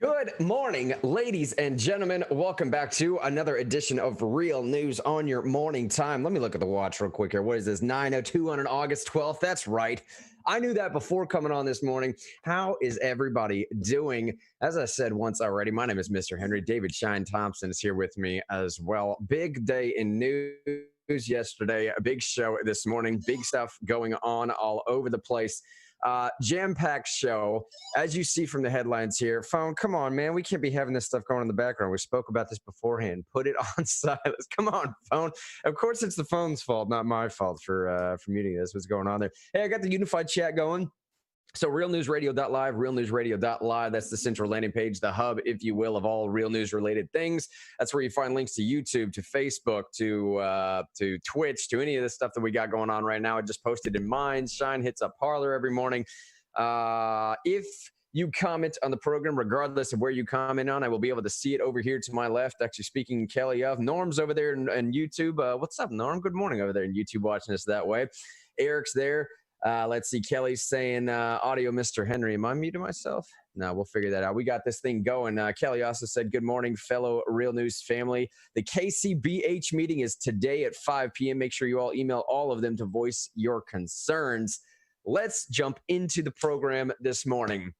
Good morning, ladies and gentlemen. Welcome back to another edition of Real News on your morning time. Let me look at the watch real quick here. What is this? 9:02 on August 12th. That's right. I knew that before coming on this morning. How is everybody doing? As I said once already, my name is Mr. Henry. David Shine Thompson is here with me as well. Big day in news yesterday. A big show this morning. Big stuff going on all over the place. Jam-packed show, as you see from the headlines here. Phone, come on, man. We can't be having this stuff going in the background. We spoke about this beforehand. Put it on silence. Come on, phone. Of course, it's the phone's fault, not my fault for muting this. What's going on there? Hey, I got the unified chat going. So realnewsradio.live, realnewsradio.live. That's the central landing page, the hub, if you will, of all real news related things. That's where you find links to YouTube, to Facebook, to Twitch, to any of the stuff that we got going on right now. I just posted in mine. Shine hits up Parlor every morning. If you comment on the program, regardless of where you comment on, I will be able to see it over here to my left. Actually, speaking Kelly of, Norm's over there in YouTube. What's up, Norm? Good morning over there in YouTube watching us that way. Eric's there. Let's see. Kelly's saying audio, Mr. Henry. Am I muting myself? No, we'll figure that out. We got this thing going. Kelly also said, good morning, fellow Real News family. The KCBH meeting is today at 5 p.m. Make sure you all email all of them to voice your concerns. Let's jump into the program this morning.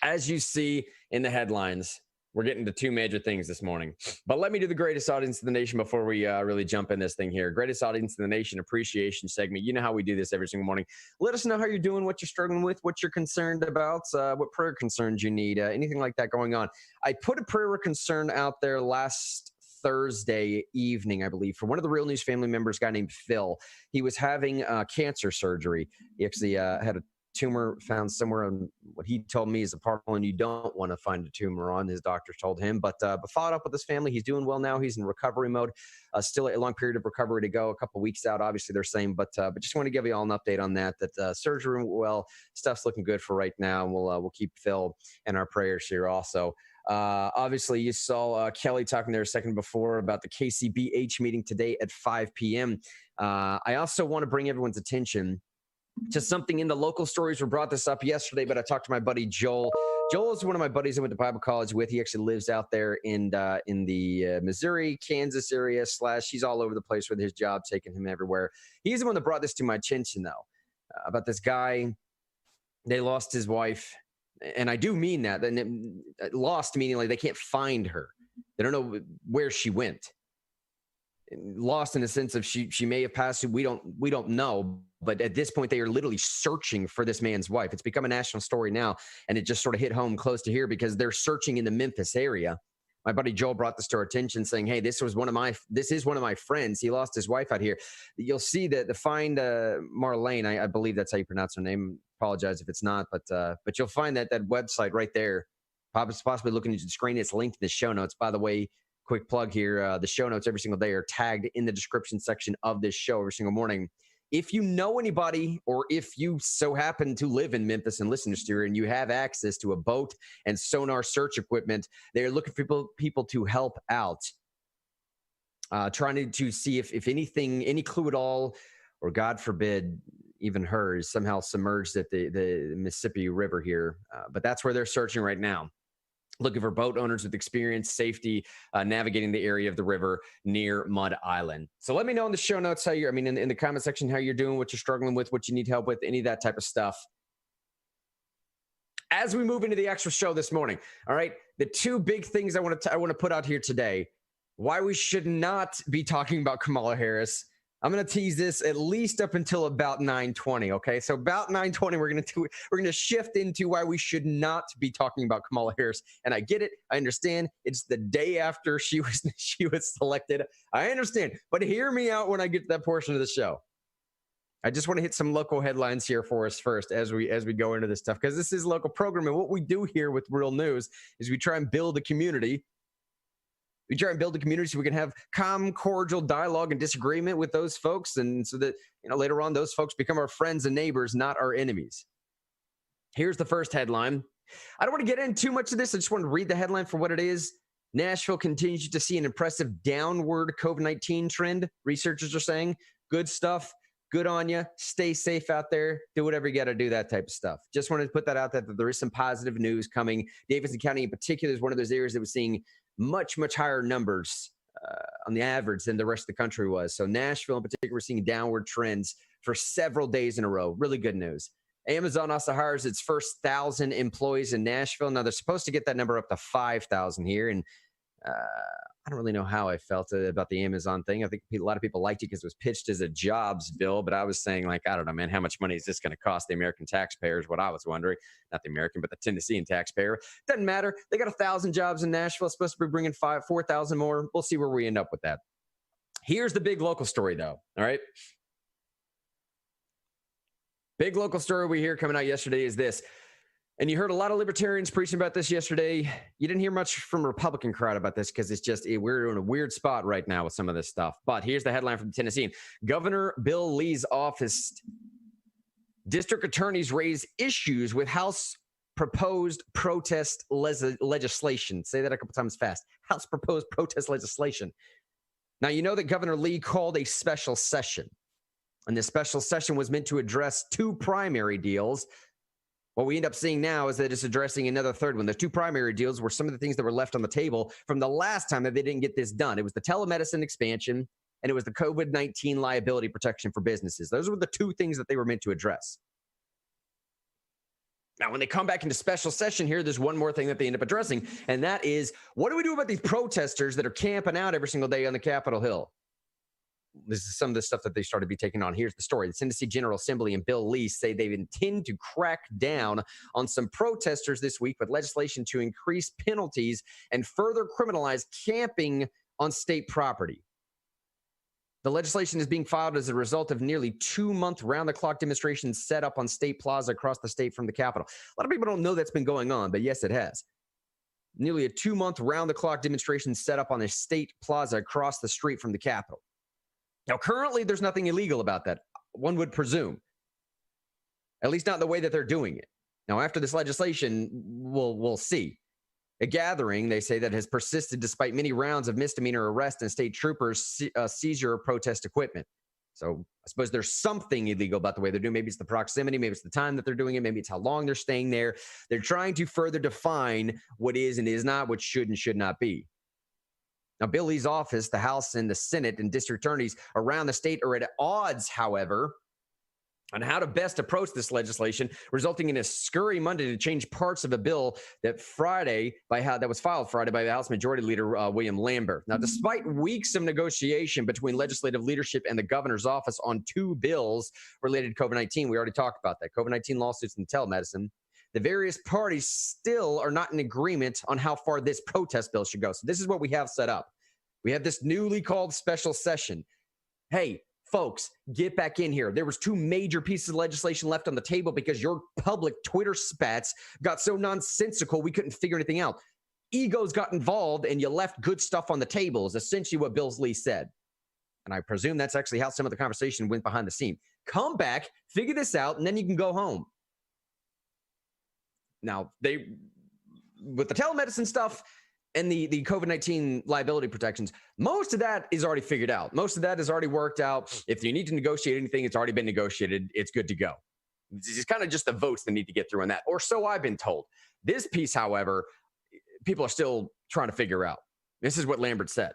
As you see in the headlines, we're getting to two major things this morning. But let me do the greatest audience in the nation before we really jump in this thing here. Greatest audience in the nation appreciation segment. You know how we do this every single morning. Let us know how you're doing, what you're struggling with, what you're concerned about, what prayer concerns you need, anything like that going on. I put a prayer concern out there last Thursday evening, I believe, for one of the Real News family members, a guy named Phil. He was having cancer surgery. He actually had a tumor found somewhere on what he told me is a part one you don't want to find a tumor on, his doctor told him, but followed up with his family. He's doing well now. He's in recovery mode. Still a long period of recovery to go, a couple weeks out, obviously they're saying, but just want to give you all an update on that surgery, well, stuff's looking good for right now, and we'll keep Phil in our prayers here also. Obviously, you saw Kelly talking there a second before about the KCBH meeting today at 5 p.m. I also want to bring everyone's attention just something in the local stories. We brought this up yesterday, but I talked to my buddy Joel. Joel is one of my buddies I went to Bible college with. He actually lives out there in the Missouri, Kansas area / he's all over the place with his job, taking him everywhere. He's the one that brought this to my attention, though, about this guy. They lost his wife, and I do mean that. And lost meaning like they can't find her. They don't know where she went. Lost in the sense of she may have passed. We don't know. But at this point, they are literally searching for this man's wife. It's become a national story now, and it just sort of hit home close to here because they're searching in the Memphis area. My buddy Joel brought this to our attention, saying, "Hey, this is one of my friends. He lost his wife out here." You'll see that the find Marlene, I believe that's how you pronounce her name. Apologize if it's not, but you'll find that website right there. Possibly looking at the screen. It's linked in the show notes. By the way, quick plug here: the show notes every single day are tagged in the description section of this show every single morning. If you know anybody, or if you so happen to live in Memphis and listen to Steer, and you have access to a boat and sonar search equipment, they're looking for people to help out, trying to see if anything, any clue at all, or God forbid, even her is somehow submerged at the Mississippi River here. But that's where they're searching right now. Looking for boat owners with experience, safety, navigating the area of the river near Mud Island. So let me know in the show notes in the comment section, how you're doing, what you're struggling with, what you need help with, any of that type of stuff. As we move into the actual show this morning, all right, the two big things I want to put out here today, why we should not be talking about Kamala Harris. I'm going to tease this at least up until about 9:20. Okay, so about 9:20, we're going to shift into why we should not be talking about Kamala Harris. And I get it, I understand. It's the day after she was selected. I understand, but hear me out when I get to that portion of the show. I just want to hit some local headlines here for us first as we go into this stuff, because this is local programming. What we do here with Real News is we try and build a community. We try and build a community so we can have calm, cordial dialogue and disagreement with those folks, and so that later on those folks become our friends and neighbors, not our enemies. Here's the first headline. I don't want to get into too much of this. I just want to read the headline for what it is. Nashville continues to see an impressive downward COVID-19 trend. Researchers are saying good stuff. good on you. Stay safe out there. Do whatever you got to do, that type of stuff. Just wanted to put that out there, that there is some positive news coming. Davidson County in particular is one of those areas that was seeing much, much higher numbers on the average than the rest of the country was. So Nashville in particular, we're seeing downward trends for several days in a row. Really good news. Amazon also hires its first 1,000 employees in Nashville. Now, they're supposed to get that number up to 5,000 here. And I don't really know how I felt about the Amazon thing. I think a lot of people liked it because it was pitched as a jobs bill. But I was saying, like, I don't know, man, how much money is this going to cost the American taxpayer is what I was wondering. Not the American, but the Tennessean taxpayer. Doesn't matter. They got 1,000 jobs in Nashville. It's supposed to be bringing 4,000 more. We'll see where we end up with that. Here's the big local story, though. All right. Big local story we hear coming out yesterday is this. And you heard a lot of libertarians preaching about this yesterday. You didn't hear much from a Republican crowd about this because it's just we're in a weird spot right now with some of this stuff. But here's the headline from Tennessee. Governor Bill Lee's office. District attorneys raise issues with House proposed protest legislation. Say that a couple times fast. House proposed protest legislation. Now, you know that Governor Lee called a special session. And this special session was meant to address two primary deals. What we end up seeing now is that it's addressing another third one. The two primary deals were some of the things that were left on the table from the last time that they didn't get this done. It was the telemedicine expansion, and it was the COVID-19 liability protection for businesses. Those were the two things that they were meant to address. Now, when they come back into special session here, there's one more thing that they end up addressing, and that is, what do we do about these protesters that are camping out every single day on the Capitol Hill? This is some of the stuff that they started to be taking on. Here's the story. The Tennessee General Assembly and Bill Lee say they intend to crack down on some protesters this week with legislation to increase penalties and further criminalize camping on state property. The legislation is being filed as a result of nearly 2-month round-the-clock demonstrations set up on State Plaza across the state from the Capitol. A lot of people don't know that's been going on, but yes, it has. Nearly a 2-month round-the-clock demonstration set up on a State Plaza across the street from the Capitol. Now, currently, there's nothing illegal about that, one would presume. At least not the way that they're doing it. Now, after this legislation, we'll see. A gathering, they say, that has persisted despite many rounds of misdemeanor arrest and state troopers' seizure of protest equipment. So I suppose there's something illegal about the way they're doing. Maybe it's the proximity. Maybe it's the time that they're doing it. Maybe it's how long they're staying there. They're trying to further define what is and is not, what should and should not be. Now, Bill Lee's office, the House and the Senate and district attorneys around the state are at odds, however, on how to best approach this legislation, resulting in a scurry Monday to change parts of a bill that was filed Friday by the House Majority Leader William Lambert. Now, despite weeks of negotiation between legislative leadership and the governor's office on two bills related to COVID-19, we already talked about that, COVID-19 lawsuits and telemedicine, the various parties still are not in agreement on how far this protest bill should go. So this is what we have set up. We have this newly called special session. Hey, folks, get back in here. There was two major pieces of legislation left on the table because your public Twitter spats got so nonsensical we couldn't figure anything out. Egos got involved and you left good stuff on the table is essentially what Bill Lee said. And I presume that's actually how some of the conversation went behind the scene. Come back, figure this out, and then you can go home. Now, with the telemedicine stuff and the COVID-19 liability protections, most of that is already figured out. Most of that is already worked out. If you need to negotiate anything, it's already been negotiated. It's good to go. It's kind of just the votes that need to get through on that, or so I've been told. This piece, however, people are still trying to figure out. This is what Lambert said.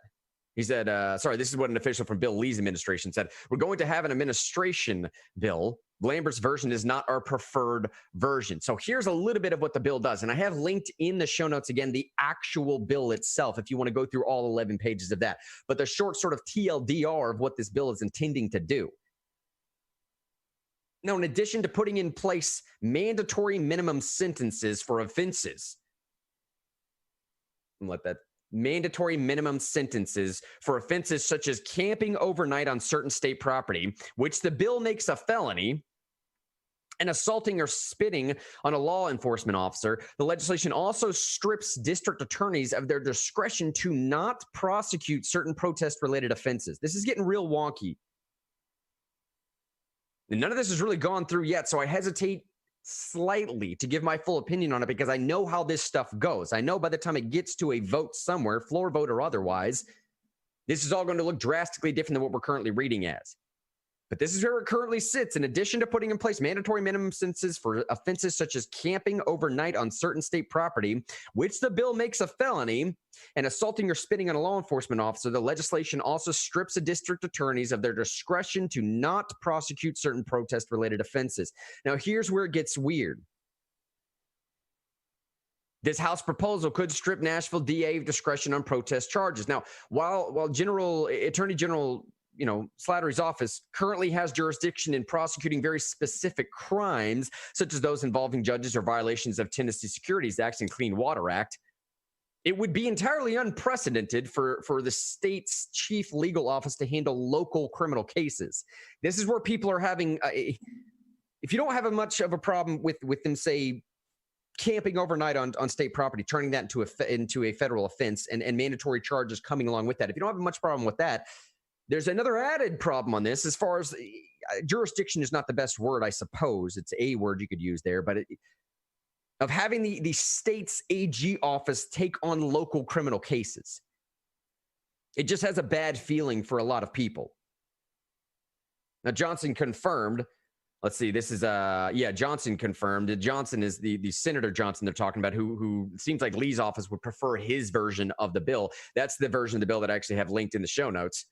He said, this is what an official from Bill Lee's administration said. We're going to have an administration bill. Lambert's version is not our preferred version. So here's a little bit of what the bill does. And I have linked in the show notes, again, the actual bill itself, if you want to go through all 11 pages of that. But the short sort of TLDR of what this bill is intending to do. Now, in addition to putting in place mandatory minimum sentences for offenses, mandatory minimum sentences for offenses such as camping overnight on certain state property, which the bill makes a felony, and assaulting or spitting on a law enforcement officer. The legislation also strips district attorneys of their discretion to not prosecute certain protest-related offenses. This is getting real wonky. And none of this has really gone through yet, so I hesitate slightly to give my full opinion on it because I know how this stuff goes. I know by the time it gets to a vote somewhere, floor vote or otherwise, this is all going to look drastically different than what we're currently reading as. But this is where it currently sits. In addition to putting in place mandatory minimum sentences for offenses such as camping overnight on certain state property, which the bill makes a felony, and assaulting or spitting on a law enforcement officer, the legislation also strips the district attorneys of their discretion to not prosecute certain protest-related offenses. Now, here's where it gets weird. This House proposal could strip Nashville DA of discretion on protest charges. Now, while Attorney General Slattery's office currently has jurisdiction in prosecuting very specific crimes, such as those involving judges or violations of Tennessee Securities Act and Clean Water Act, it would be entirely unprecedented for the state's chief legal office to handle local criminal cases. This is where people are having, if you don't have much of a problem with them, say, camping overnight on state property, turning that into a federal offense and mandatory charges coming along with that. If you don't have much problem with that, there's another added problem on this as far as jurisdiction is not the best word, I suppose. It's a word you could use there, but of having the state's AG office take on local criminal cases. It just has a bad feeling for a lot of people. Now, Johnson confirmed. Let's see. This is Johnson confirmed. Johnson is the Senator Johnson they're talking about, who seems like Lee's office would prefer his version of the bill. That's the version of the bill that I actually have linked in the show notes.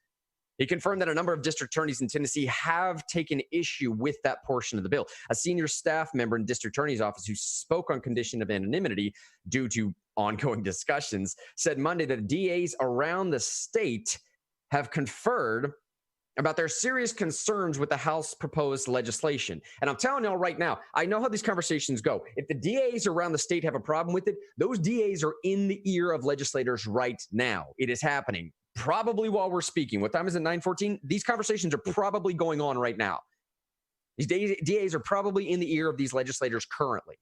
He confirmed that a number of district attorneys in Tennessee have taken issue with that portion of the bill. A senior staff member in the district attorney's office who spoke on condition of anonymity due to ongoing discussions said Monday that DAs around the state have conferred about their serious concerns with the House proposed legislation. And I'm telling y'all right now, I know how these conversations go. If the DAs around the state have a problem with it, those DAs are in the ear of legislators right now. It is happening. Probably while we're speaking. What time is it? 9:14? These conversations are probably going on right now. These DAs are probably in the ear of these legislators currently.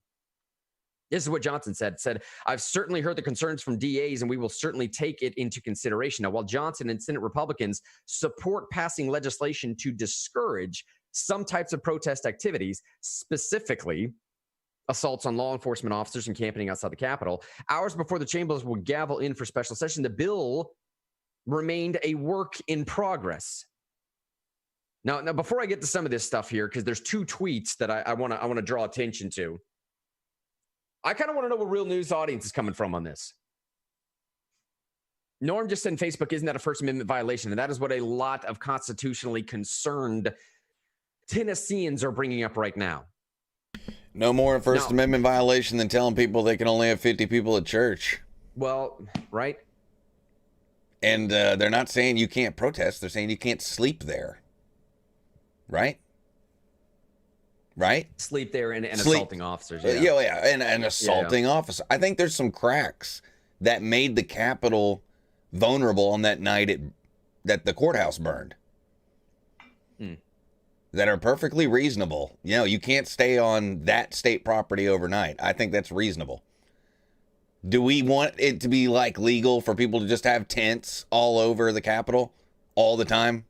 This is what Johnson said. I've certainly heard the concerns from DAs, and we will certainly take it into consideration. Now, while Johnson and Senate Republicans support passing legislation to discourage some types of protest activities, specifically assaults on law enforcement officers and camping outside the Capitol, hours before the chambers would gavel in for special session, the bill remained a work in progress. Now, before I get to some of this stuff here, because there's two tweets that I want to draw attention to. I kind of want to know what Real News audience is coming from on this. Norm just said in Facebook, isn't that a First Amendment violation? And that is what a lot of constitutionally concerned Tennesseans are bringing up right now. No more a First Amendment violation than telling people they can only have 50 people at church. Well, right. And they're not saying you can't protest. They're saying you can't sleep there. Right? Right? Sleep there and assaulting officers. Yeah, yeah. And assaulting officers. I think there's some cracks that made the Capitol vulnerable on that night that the courthouse burned. That are perfectly reasonable. You know, you can't stay on that state property overnight. I think that's reasonable. Do we want it to be like legal for people to just have tents all over the Capitol all the time?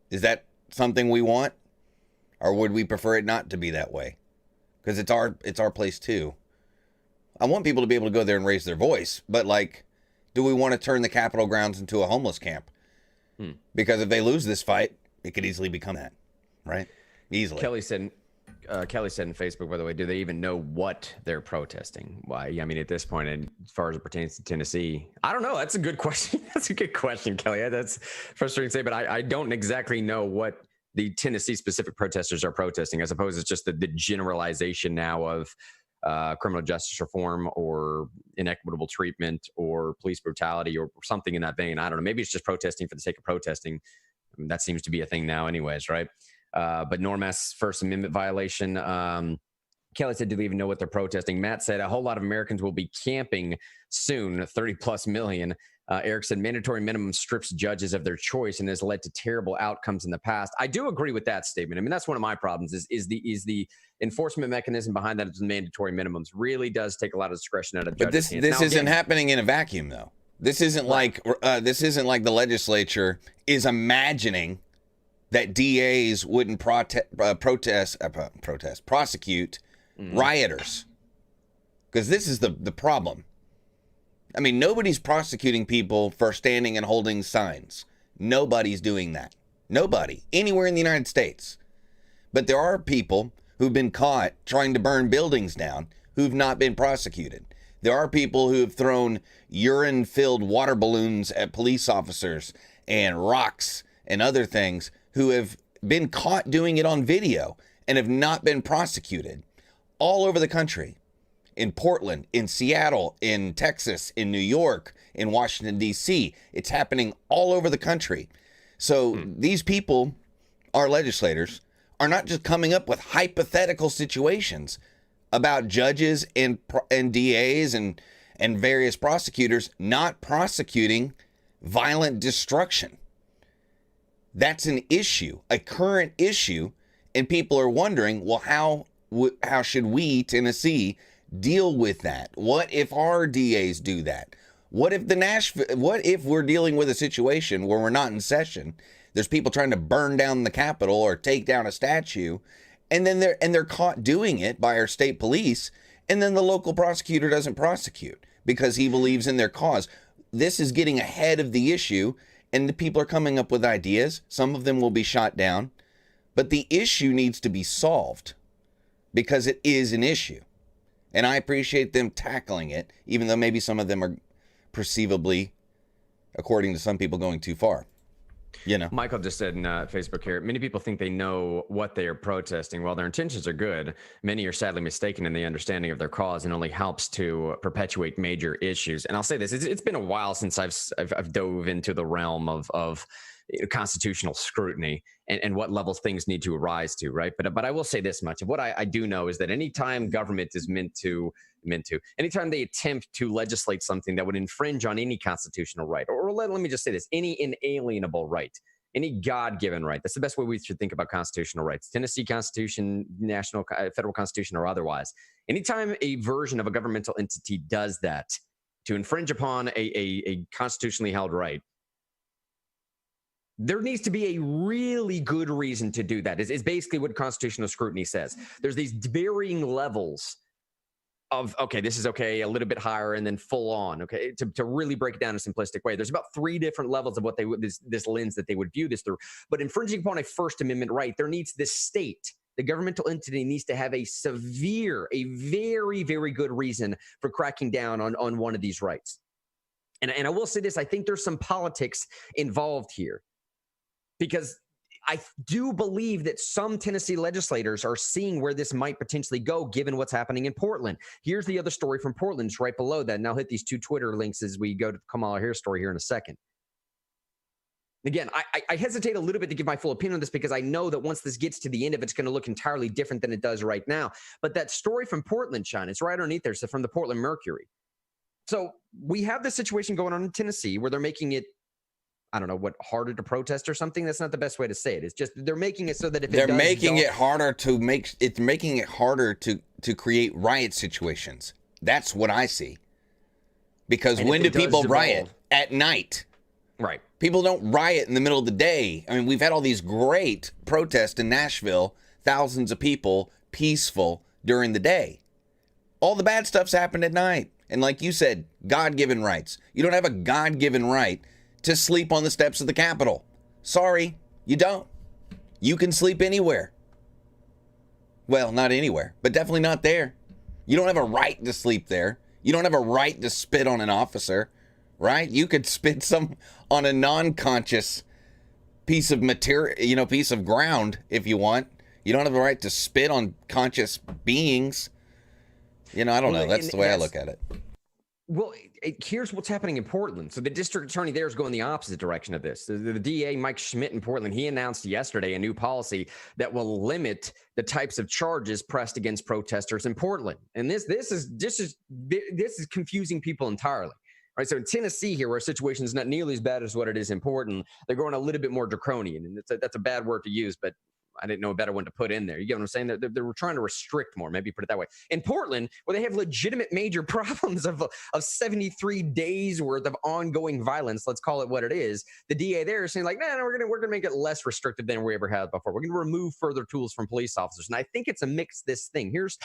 Is that something we want? Or would we prefer it not to be that way? Because it's our place too. I want people to be able to go there and raise their voice, but like, do we want to turn the Capitol grounds into a homeless camp? Because if they lose this fight, it could easily become that, right? Easily. Kelly said in Facebook, by the way, do they even know what they're protesting? Why? I mean, at this point, and as far as it pertains to Tennessee, I don't know. That's a good question. That's a good question, Kelly. That's frustrating to say, but I don't exactly know what the Tennessee specific protesters are protesting. I suppose it's just the generalization now of criminal justice reform or inequitable treatment or police brutality or something in that vein. I don't know. Maybe it's just protesting for the sake of protesting. I mean, that seems to be a thing now anyways, right? But Norma's First Amendment violation. Kelly said, do they even know what they're protesting? Matt said, a whole lot of Americans will be camping soon, 30 plus million. Eric said, mandatory minimum strips judges of their choice and has led to terrible outcomes in the past. I do agree with that statement. I mean, that's one of my problems is the enforcement mechanism behind that is mandatory minimums really does take a lot of discretion out of judges. But this isn't happening in a vacuum, though. This isn't like the legislature is imagining that DAs wouldn't prosecute rioters. Because this is the problem. I mean, nobody's prosecuting people for standing and holding signs. Nobody's doing that. Nobody. Anywhere in the United States. But there are people who've been caught trying to burn buildings down who've not been prosecuted. There are people who have thrown urine-filled water balloons at police officers and rocks and other things who have been caught doing it on video and have not been prosecuted all over the country. In Portland, in Seattle, in Texas, in New York, in Washington, D.C. It's happening all over the country. So these people, our legislators, are not just coming up with hypothetical situations about judges and DAs and various prosecutors not prosecuting violent destruction. That's an issue, a current issue, and people are wondering, well, how should we, Tennessee, deal with that? What if our DAs do that? What if we're dealing with a situation where we're not in session? There's people trying to burn down the Capitol or take down a statue, and then they're caught doing it by our state police, and then the local prosecutor doesn't prosecute because he believes in their cause. This is getting ahead of the issue, and the people are coming up with ideas. Some of them will be shot down, but the issue needs to be solved because it is an issue. And I appreciate them tackling it, even though maybe some of them are perceivably, according to some people, going too far. You know, Michael just said in Facebook here, many people think they know what they are protesting. While their intentions are good, many are sadly mistaken in the understanding of their cause and only helps to perpetuate major issues. And I'll say this, it's been a while since I've dove into the realm of constitutional scrutiny and what levels things need to rise to, right? But I will say this much. What I do know is that anytime government is anytime they attempt to legislate something that would infringe on any constitutional right, or let me just say this, any inalienable right, any God-given right. That's the best way we should think about constitutional rights. Tennessee Constitution, national, federal Constitution, or otherwise. Anytime a version of a governmental entity does that to infringe upon a constitutionally held right, there needs to be a really good reason to do that. Is basically what constitutional scrutiny says. There's these varying levels of, okay, this is okay, a little bit higher, and then full on, okay, to really break it down in a simplistic way. There's about 3 different levels of what they would, this lens that they would view this through. But infringing upon a First Amendment right, there needs this state, the governmental entity needs to have a very, very good reason for cracking down on one of these rights. And I will say this, I think there's some politics involved here, because I do believe that some Tennessee legislators are seeing where this might potentially go, given what's happening in Portland. Here's the other story from Portland. It's right below that. And I'll hit these 2 Twitter links as we go to the Kamala Harris story here in a second. Again, I hesitate a little bit to give my full opinion on this because I know that once this gets to the end of it, it's going to look entirely different than it does right now. But that story from Portland, Sean, it's right underneath there. So from the Portland Mercury. So we have this situation going on in Tennessee where they're making it, I don't know what, harder to protest or something. That's not the best way to say it. It's just they're making it so that if they're making it harder to create riot situations. That's what I see. Because when do people riot? At night. Right. People don't riot in the middle of the day. I mean, we've had all these great protests in Nashville, thousands of people, peaceful during the day. All the bad stuff's happened at night. And like you said, God-given rights. You don't have a God-given right to sleep on the steps of the Capitol. Sorry, you don't. You can sleep anywhere. Well, not anywhere, but definitely not there. You don't have a right to sleep there. You don't have a right to spit on an officer, right? You could spit some on a non-conscious piece of material, piece of ground if you want. You don't have a right to spit on conscious beings. I don't know. That's the way I look at it. Well, here's what's happening in Portland. So the district attorney there is going the opposite direction of this. The DA, Mike Schmidt in Portland, he announced yesterday a new policy that will limit the types of charges pressed against protesters in Portland. And this is confusing people entirely. Right, so in Tennessee here, where a situation is not nearly as bad as what it is in Portland, they're going a little bit more draconian. And that's a bad word to use, but I didn't know a better one to put in there. You get what I'm saying? They're trying to restrict more, maybe put it that way. In Portland, where they have legitimate major problems of 73 days worth of ongoing violence, let's call it what it is, the DA there is saying like, no, we're gonna make it less restrictive than we ever had before. We're gonna remove further tools from police officers. And I think it's a mix this thing. Here's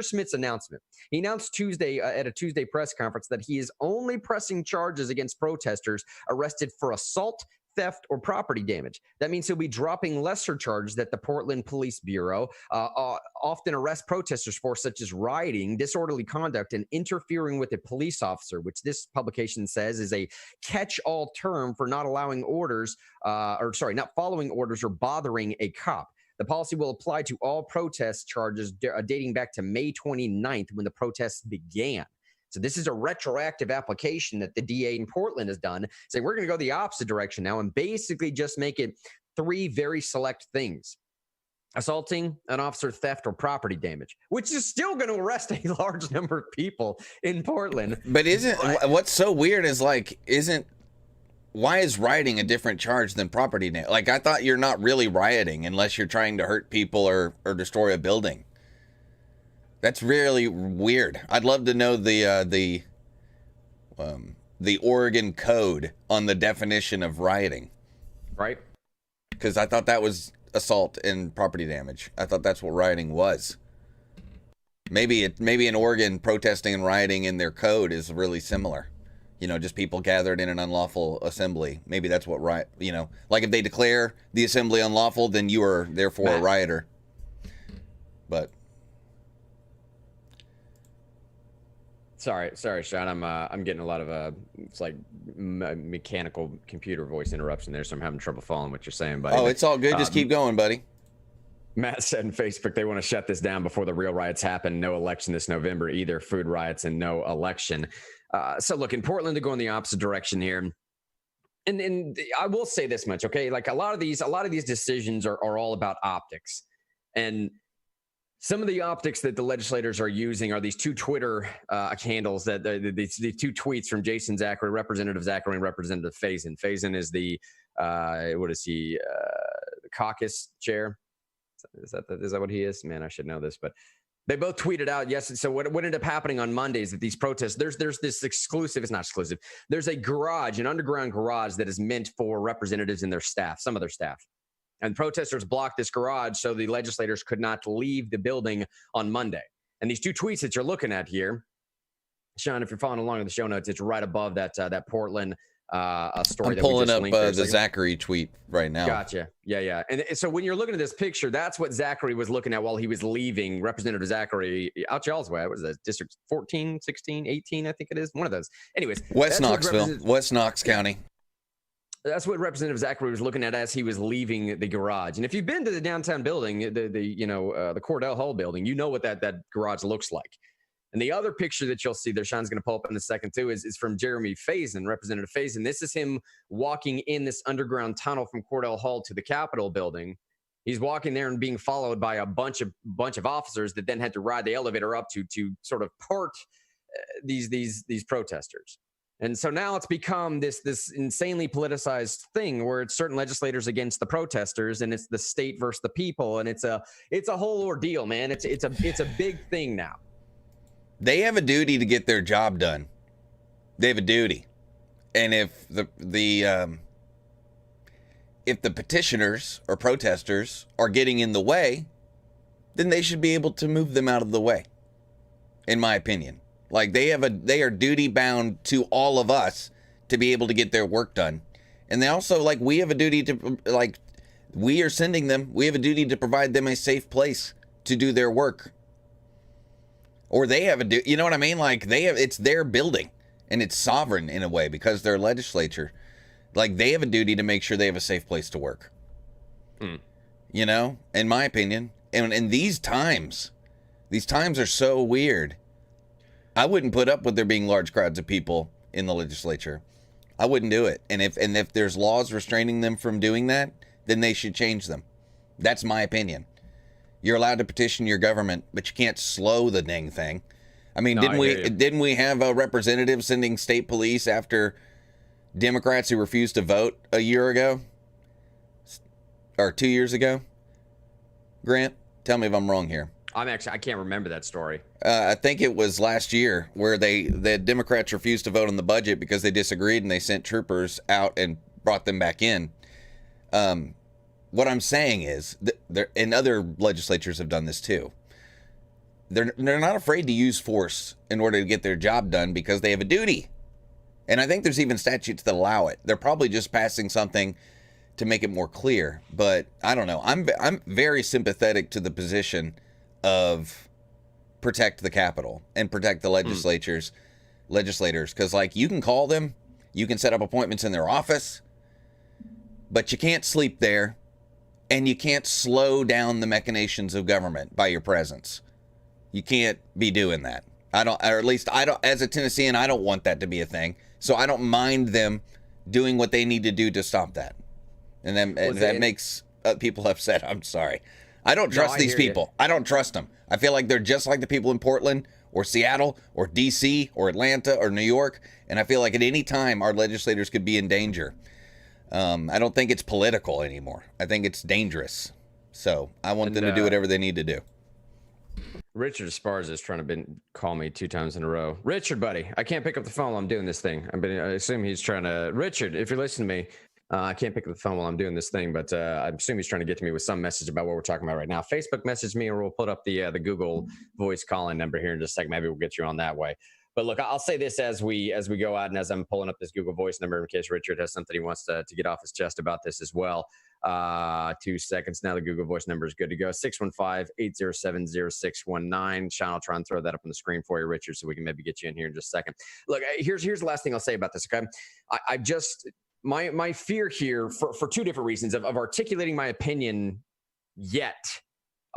Smith's announcement. He announced Tuesday at a Tuesday press conference that he is only pressing charges against protesters arrested for assault, theft, or property damage. That means he'll be dropping lesser charges that the Portland Police Bureau often arrest protesters for, such as rioting, disorderly conduct, and interfering with a police officer, which this publication says is a catch-all term for not allowing orders, not following orders or bothering a cop. The policy will apply to all protest charges dating back to May 29th when the protests began. So this is a retroactive application that the DA in Portland has done, saying we're going to go the opposite direction now and basically just make it 3 very select things: assaulting an officer, theft, or property damage, which is still going to arrest a large number of people in Portland. But what's so weird is why is rioting a different charge than property damage? Like, I thought you're not really rioting unless you're trying to hurt people or destroy a building. That's really weird. I'd love to know the Oregon code on the definition of rioting. Right. Because I thought that was assault and property damage. I thought that's what rioting was. Maybe in Oregon, protesting and rioting in their code is really similar. You know, just people gathered in an unlawful assembly. Maybe that's what riot, like if they declare the assembly unlawful, then you are therefore a rioter. But Sorry, Sean. I'm getting a lot of it's like mechanical computer voice interruption there, so I'm having trouble following what you're saying, buddy. Oh, it's all good. Just keep going, buddy. Matt said on Facebook they want to shut this down before the real riots happen. No election this November either. Food riots and no election. So look, in Portland, they're going the opposite direction here. And I will say this much, okay? Like a lot of these decisions are all about optics, and some of the optics that the legislators are using are these 2 Twitter handles that these 2 tweets from Jason Zachary, Representative Zachary, and Representative Faison. Faison is the the caucus chair. Is that what he is? Man, I should know this, but they both tweeted out. Yes. So what ended up happening on Mondays at these protests? There's this exclusive. It's not exclusive. There's a garage, an underground garage that is meant for representatives and their staff, some of their staff. And protesters blocked this garage so the legislators could not leave the building on Monday. And these 2 tweets that you're looking at here, Sean, if you're following along in the show notes, it's right above that Portland story. I'm pulling up the Zachary tweet right now. Gotcha. Yeah. And so when you're looking at this picture, that's what Zachary was looking at while he was leaving. Representative Zachary out y'all's way. What is that? District 14, 16, 18, I think it is. One of those. Anyways. West Knox County. That's what Representative Zachary was looking at as he was leaving the garage. And if you've been to the downtown building, the Cordell Hall building, you know what that garage looks like. And the other picture that you'll see there, Sean's going to pull up in a second too, is from Jeremy Faison, Representative Faison. This is him walking in this underground tunnel from Cordell Hall to the Capitol building. He's walking there and being followed by a bunch of officers that then had to ride the elevator up to sort of part these protesters. And so now it's become this insanely politicized thing where it's certain legislators against the protesters, and it's the state versus the people, and it's a whole ordeal, man. It's a big thing now. They have a duty to get their job done. They have a duty, and if the petitioners or protesters are getting in the way, then they should be able to move them out of the way. In my opinion. Like they are duty bound to all of us to be able to get their work done. And they also, like, we have a duty to, like, we are sending them, we have a duty to provide them a safe place to do their work. Or they have a duty, you know what I mean? Like it's their building and it's sovereign in a way because they're legislature. Like they have a duty to make sure they have a safe place to work. You know, in my opinion. And in these times are so weird. I wouldn't put up with there being large crowds of people in the legislature. I wouldn't do it. And if there's laws restraining them from doing that, then they should change them. That's my opinion. You're allowed to petition your government, but you can't slow the dang thing. I mean, didn't we have a representative sending state police after Democrats who refused to vote a year ago? Or 2 years ago? Grant, tell me if I'm wrong here. I can't remember that story. I think it was last year where the Democrats refused to vote on the budget because they disagreed and they sent troopers out and brought them back in. What I'm saying is, and other legislatures have done this too. They're not afraid to use force in order to get their job done because they have a duty. And I think there's even statutes that allow it. They're probably just passing something to make it more clear. But I don't know. I'm very sympathetic to the position of protect the Capitol and protect the legislators, because like you can call them, you can set up appointments in their office, but you can't sleep there, and you can't slow down the machinations of government by your presence. You can't be doing that. I don't, or at least I don't, as a Tennessean, I don't want that to be a thing. So I don't mind them doing what they need to do to stop that. And then if that makes people upset, I'm sorry. I don't trust these people. I don't trust them. I feel like they're just like the people in Portland or Seattle or DC or Atlanta or New York. And I feel like at any time our legislators could be in danger. I don't think it's political anymore. I think it's dangerous. So I want them to do whatever they need to do. Richard Esparza is trying to call me 2 times in a row. Richard, buddy, I can't pick up the phone while I'm doing this thing. I assume he's trying to. Richard, if you're listening to me, I can't pick up the phone while I'm doing this thing, but I assume he's trying to get to me with some message about what we're talking about right now. Facebook message me, or we'll put up the Google Voice calling number here in just a second. Maybe we'll get you on that way. But look, I'll say this as we go out, and as I'm pulling up this Google Voice number in case Richard has something he wants to get off his chest about this as well. 2 seconds now. The Google Voice number is good to go. 615-807-0619. Sean, I'll try and throw that up on the screen for you, Richard, so we can maybe get you in here in just a second. Look, here's the last thing I'll say about this. Okay, I just my fear here for 2 different reasons of articulating my opinion yet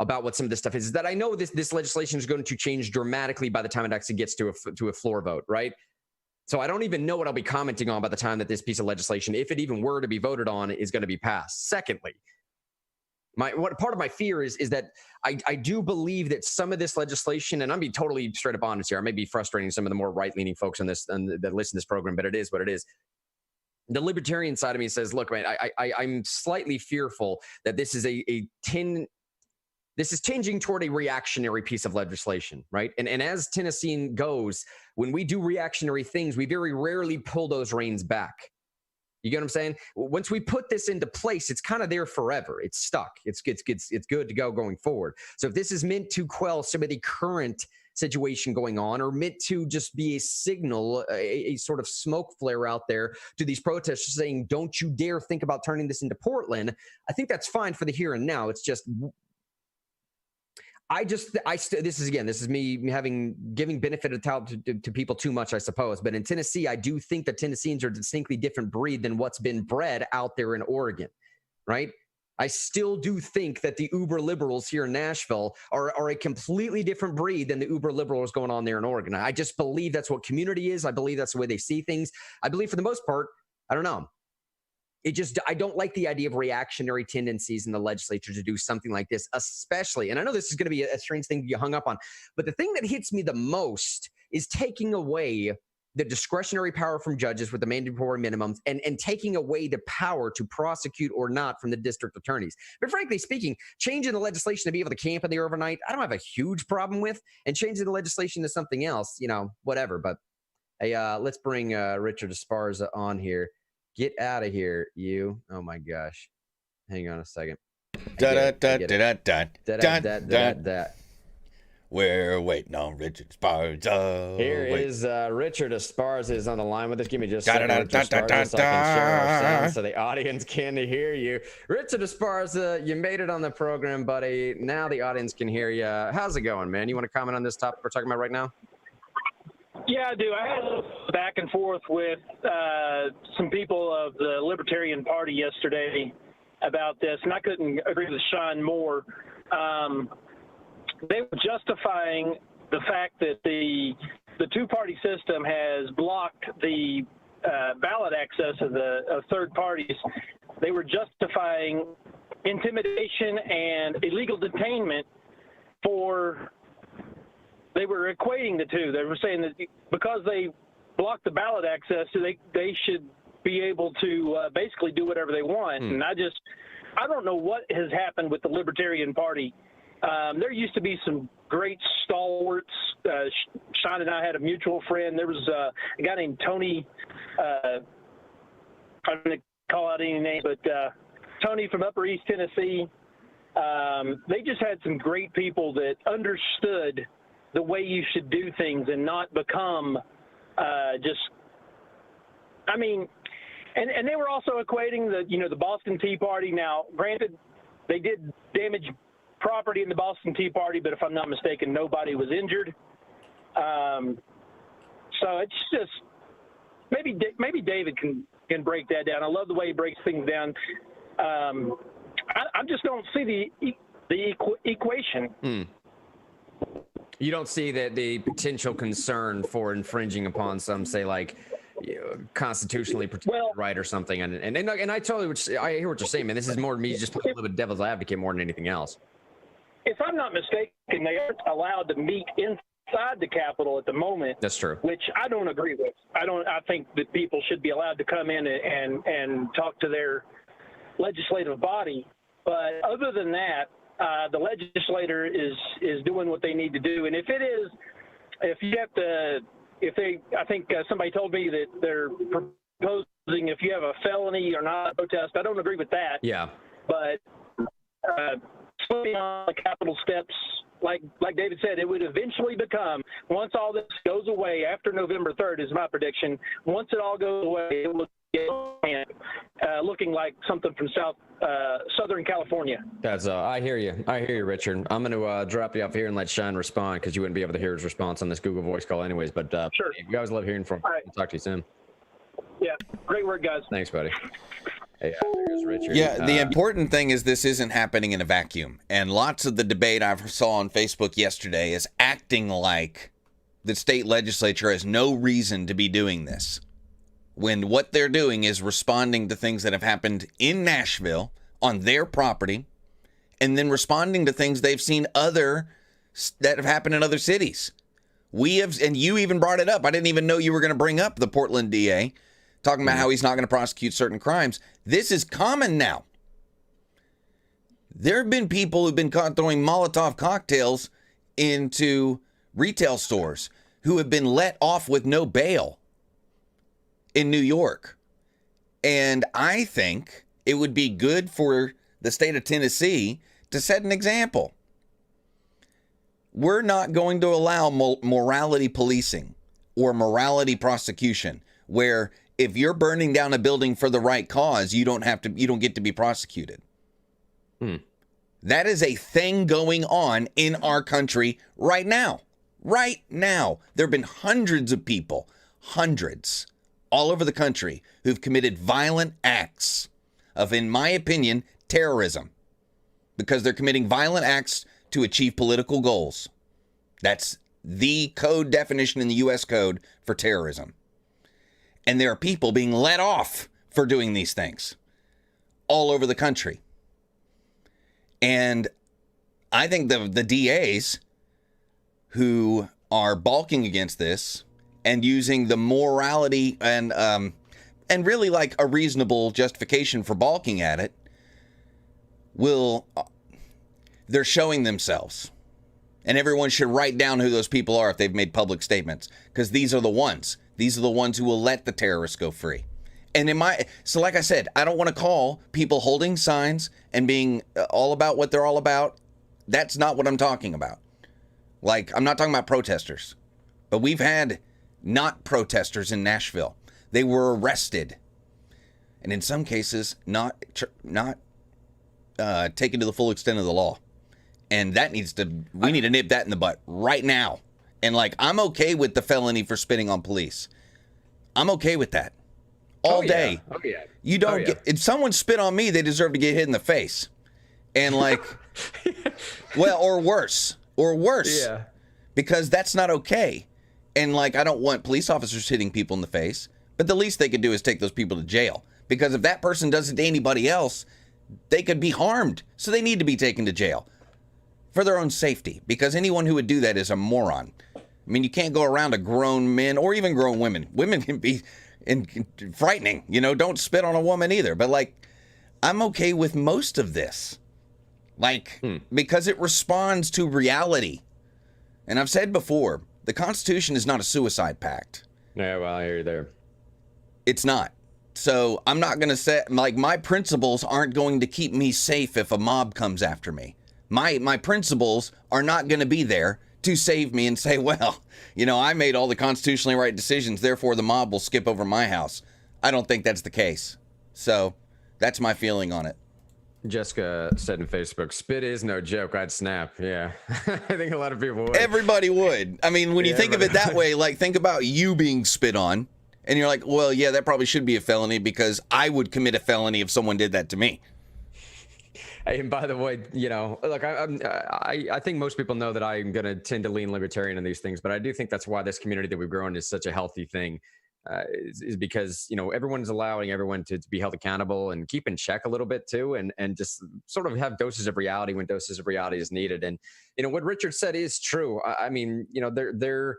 about what some of this stuff is that I know this legislation is going to change dramatically by the time it actually gets to a floor vote, right? So I don't even know what I'll be commenting on by the time that this piece of legislation, if it even were to be voted on, is going to be passed. Secondly, part of my fear is that I do believe that some of this legislation, and I'm being totally straight up honest here, I may be frustrating some of the more right-leaning folks on this that listen to this program, but it is what it is. The libertarian side of me says, look, man, I'm slightly fearful that this is this is changing toward a reactionary piece of legislation, right? And as Tennessee goes, when we do reactionary things, we very rarely pull those reins back. You get what I'm saying? Once we put this into place, it's kind of there forever. It's stuck. It's good to go going forward. So if this is meant to quell some of the current situation going on, or meant to just be a signal, a sort of smoke flare out there to these protesters saying, don't you dare think about turning this into Portland, I think that's fine for the here and now. It's just... this is me giving benefit of doubt to people too much, I suppose. But in Tennessee, I do think that Tennesseans are a distinctly different breed than what's been bred out there in Oregon, right? I still do think that the uber liberals here in Nashville are a completely different breed than the uber liberals going on there in Oregon. I just believe that's what community is. I believe that's the way they see things. I believe for the most part, I don't know. I don't like the idea of reactionary tendencies in the legislature to do something like this, especially, and I know this is going to be a strange thing to get hung up on, but the thing that hits me the most is taking away the discretionary power from judges with the mandatory minimums and taking away the power to prosecute or not from the district attorneys. But frankly speaking, changing the legislation to be able to camp in there overnight, I don't have a huge problem with, and changing the legislation to something else, whatever. But hey, let's bring Richard Esparza on here. Get out of here, you. Oh, my gosh. Hang on a second. We're waiting on Richard Esparza. Here is Richard Esparza is on the line with us. Give me just a second, Richard Esparza, so I can share our sound so the audience can hear you. Richard Esparza, you made it on the program, buddy. Now the audience can hear you. How's it going, man? You want to comment on this topic we're talking about right now? Yeah, I do. I had a back and forth with some people of the Libertarian Party yesterday about this, and I couldn't agree with Sean more. They were justifying the fact that the two-party system has blocked the ballot access of third parties. They were justifying intimidation and illegal detainment for... They were equating the two. They were saying that because they blocked the ballot access, they should be able to basically do whatever they want. And I don't know what has happened with the Libertarian Party. There used to be some great stalwarts. Sean and I had a mutual friend. There was a guy named Tony. I'm going to call out any name, but Tony from Upper East Tennessee. They just had some great people that understood the way you should do things and not become just I mean, and they were also equating the Boston Tea Party. Now, granted, they did damage property in the Boston Tea Party, but if I'm not mistaken, nobody was injured. So it's just maybe David can break that down. I love the way he breaks things down. I just don't see the equation. You don't see the potential concern for infringing upon some, say, like, constitutionally protected right or something, and I totally I hear what you're saying, man. This is more me just playing a little bit devil's advocate more than anything else. If I'm not mistaken, they aren't allowed to meet inside the Capitol at the moment. That's true. Which I don't agree with. I think that people should be allowed to come in and talk to their legislative body. But other than that, the legislator is doing what they need to do. And I think somebody told me that they're proposing if you have a felony, you're not a protest. I don't agree with that. Yeah. But slipping on the Capitol steps, like David said, it would eventually become, once all this goes away after November 3rd is my prediction, once it all goes away, it will get looking like something from Southern California. That's I hear you, Richard. I'm going to drop you off here and let Sean respond, because you wouldn't be able to hear his response on this Google Voice call anyways. But sure. You guys love hearing from him. Right. We'll talk to you soon. Yeah, great work, guys. Thanks, buddy. Hey, there's Richard. Yeah, the important thing is this isn't happening in a vacuum. And lots of the debate I saw on Facebook yesterday is acting like the state legislature has no reason to be doing this, when what they're doing is responding to things that have happened in Nashville on their property, and then responding to things they've seen that have happened in other cities. We have, and you even brought it up. I didn't even know you were going to bring up the Portland DA talking about how he's not going to prosecute certain crimes. This is common now. There have been people who've been caught throwing Molotov cocktails into retail stores who have been let off with no bail in New York. And I think it would be good for the state of Tennessee to set an example. We're not going to allow morality policing or morality prosecution, where if you're burning down a building for the right cause, you don't get to be prosecuted. That is a thing going on in our country right now. Right now. There have been hundreds of people, all over the country, who've committed violent acts of, in my opinion, terrorism, because they're committing violent acts to achieve political goals. That's the code definition in the U.S. Code for terrorism. And there are people being let off for doing these things all over the country. And I think the DAs who are balking against this and using the morality and really like a reasonable justification for balking at it, they're showing themselves. And everyone should write down who those people are if they've made public statements, because these are the ones who will let the terrorists go free. And so like I said, I don't want to call people holding signs and being all about what they're all about. That's not what I'm talking about. Like, I'm not talking about protesters, but we've had not protesters in Nashville. They were arrested, and in some cases, not taken to the full extent of the law. And we need to nip that in the butt right now. And like, I'm okay with the felony for spitting on police. I'm okay with that. All day. Oh yeah. You don't get, if someone spit on me, they deserve to get hit in the face. And like, or worse. Yeah. Because that's not okay. And like, I don't want police officers hitting people in the face, but the least they could do is take those people to jail. Because if that person does it to anybody else, they could be harmed. So they need to be taken to jail for their own safety, because anyone who would do that is a moron. I mean, you can't go around to grown men or even grown women. Women can be frightening, don't spit on a woman either. But like, I'm okay with most of this, like, because it responds to reality. And I've said before, the Constitution is not a suicide pact. Yeah, well, I hear you there. It's not. So I'm not going to say, like, my principles aren't going to keep me safe if a mob comes after me. My principles are not going to be there to save me and say, well, I made all the constitutionally right decisions, therefore the mob will skip over my house. I don't think that's the case. So that's my feeling on it. Jessica said in Facebook, spit is no joke. I'd snap. Yeah. I think a lot of people would. Everybody would. I mean, when you think of it that way, like think about you being spit on and you're like, well, yeah, that probably should be a felony because I would commit a felony if someone did that to me. And by the way, you know, look, I think most people know that I'm going to tend to lean libertarian in these things, but I do think that's why this community that we've grown is such a healthy thing. Is because, you know, everyone's allowing everyone to be held accountable and keep in check a little bit too, and just sort of have doses of reality when doses of reality is needed. And, you know, what Richard said is true. I mean, you know, they're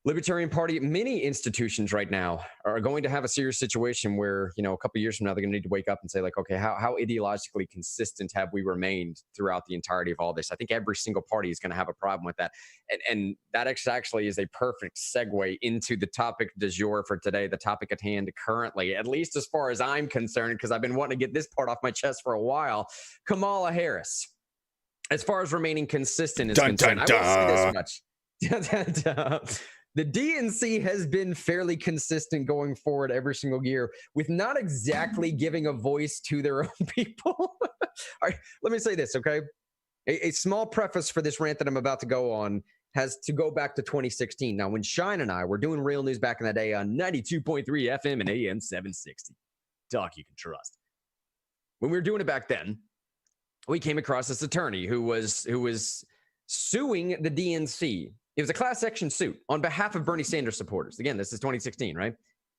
Libertarian Party, many institutions right now are going to have a serious situation where, you know, a couple of years from now, they're going to need to wake up and say, like, okay, how ideologically consistent have we remained throughout the entirety of all this? I think every single party is going to have a problem with that. And that actually is a perfect segue into the topic du jour for today, the topic at hand currently, at least as far as I'm concerned, because I've been wanting to get this part off my chest for a while. Kamala Harris, as far as remaining consistent is concerned, I will say this much. The DNC has been fairly consistent going forward every single year with not exactly giving a voice to their own people. All right, let me say this, okay? A small preface for this rant that I'm about to go on has to go back to 2016. Now, when Shine and I were doing real news back in the day on 92.3 FM and AM 760, talk you can trust. When we were doing it back then, we came across this attorney who was suing the DNC. It was a class action suit on behalf of Bernie Sanders supporters. Again, this is 2016, right?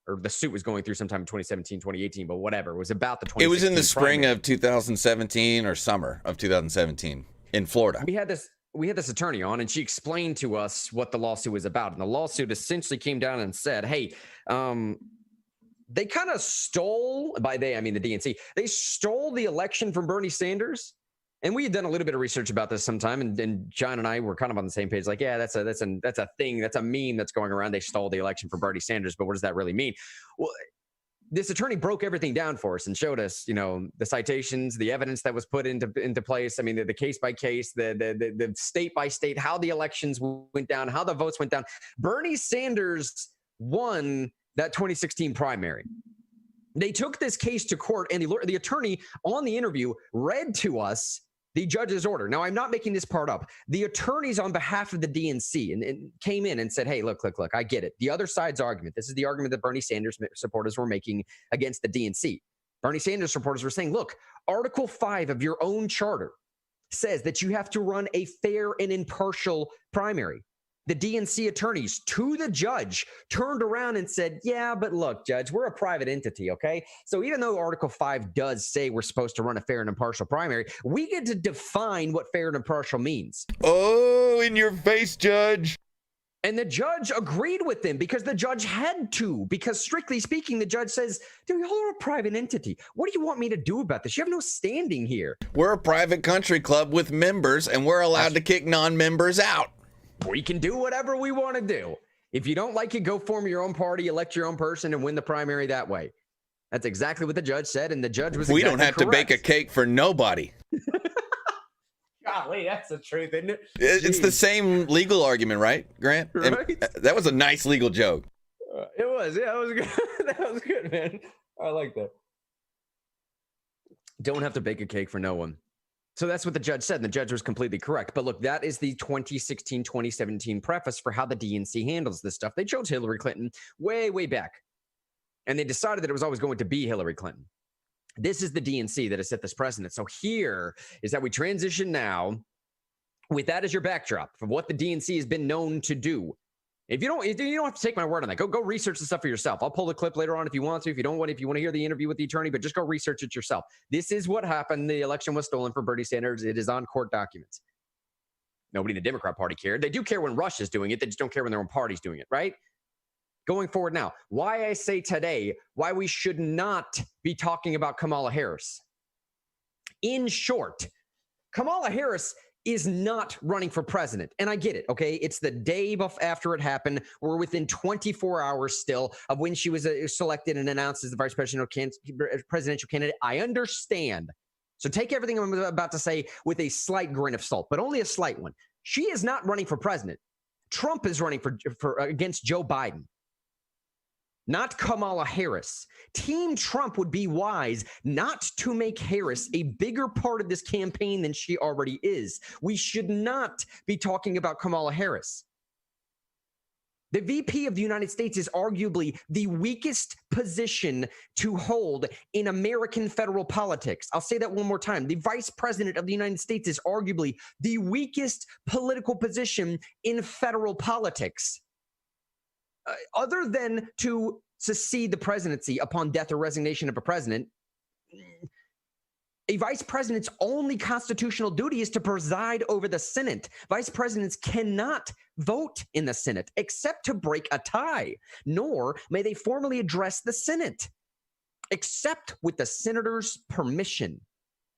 Or the suit was going through sometime in 2017, 2018, but whatever. It was about the 2016 It was in the spring primary. of 2017 or summer of 2017 in Florida. We had this attorney on, and she explained to us what the lawsuit was about. And the lawsuit essentially came down and said, hey, they kind of stole, by they, I mean the DNC, they stole the election from Bernie Sanders. And we had done a little bit of research about this sometime, and John and I were kind of on the same page. Like, yeah, that's a thing, that's a meme that's going around. They stole the election for Bernie Sanders, but what does that really mean? Well, this attorney broke everything down for us and showed us, you know, the citations, the evidence that was put into place. I mean, the case by case, the state by state, how the elections went down, how the votes went down. Bernie Sanders won that 2016 primary. They took this case to court, and the attorney on the interview read to us the judge's order. Now, I'm not making this part up. The attorneys on behalf of the DNC and came in and said, hey, look, I get it. The other side's argument, this is the argument that Bernie Sanders supporters were making against the DNC. Bernie Sanders supporters were saying, look, Article 5 of your own charter says that you have to run a fair and impartial primary. The DNC attorneys to the judge turned around and said, yeah, but look, judge, we're a private entity, okay? So even though Article 5 does say we're supposed to run a fair and impartial primary, we get to define what fair and impartial means. Oh, in your face, judge. And the judge agreed with them because the judge had to, because strictly speaking, the judge says, dude, y'all are a private entity. What do you want me to do about this? You have no standing here. We're a private country club with members, and we're allowed to kick non-members out. We can do whatever we want to do. If you don't like it, go form your own party, elect your own person, and win the primary that way. That's exactly what the judge said, and the judge was We exactly don't have correct. to bake a cake for nobody. Golly, that's the truth, isn't it? It's the same legal argument, right, Grant? Right? And that was a nice legal joke. It was. Yeah, it was good. That was good, man. I like that. Don't have to bake a cake for no one. So that's what the judge said, and the judge was completely correct. But look, that is the 2016-2017 preface for how the DNC handles this stuff. They chose Hillary Clinton way, way back, and they decided that it was always going to be Hillary Clinton. This is the DNC that has set this precedent. So here is that we transition now with that as your backdrop of what the DNC has been known to do. If you don't have to take my word on that. Go research the stuff for yourself. I'll pull the clip later on if you want to. If you want to hear the interview with the attorney, but just go research it yourself. This is what happened. The election was stolen from Bernie Sanders. It is on court documents. Nobody in the Democrat Party cared. They do care when Russia's doing it. They just don't care when their own party's doing it, right? Going forward now, why I say today, why we should not be talking about Kamala Harris. In short, Kamala Harris is not running for president. And I get it, okay? It's the day after it happened. We're within 24 hours still of when she was selected and announced as the vice presidential candidate. I understand. So take everything I'm about to say with a slight grain of salt, but only a slight one. She is not running for president. Trump is running for against Joe Biden. not Kamala Harris. Team Trump would be wise not to make Harris a bigger part of this campaign than she already is. We should not be talking about Kamala Harris. The VP of the United States is arguably the weakest position to hold in American federal politics. I'll say that one more time. The Vice President of the United States is arguably the weakest political position in federal politics. Other than to succeed the presidency upon death or resignation of a president, a vice president's only constitutional duty is to preside over the Senate. Vice presidents cannot vote in the Senate except to break a tie, nor may they formally address the Senate except with the senator's permission.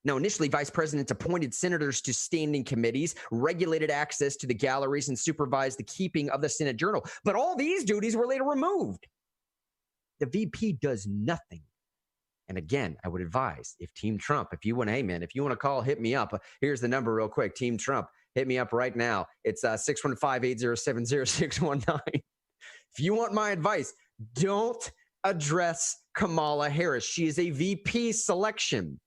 Now, initially, vice presidents appointed senators to standing committees, regulated access to the galleries, and supervised the keeping of the Senate Journal. But all these duties were later removed. The VP does nothing. And again, I would advise if Team Trump, if you want to call, hit me up. Here's the number real quick. Team Trump, hit me up right now. It's 615-807-0619. If you want my advice, don't address Kamala Harris. She is a VP selection.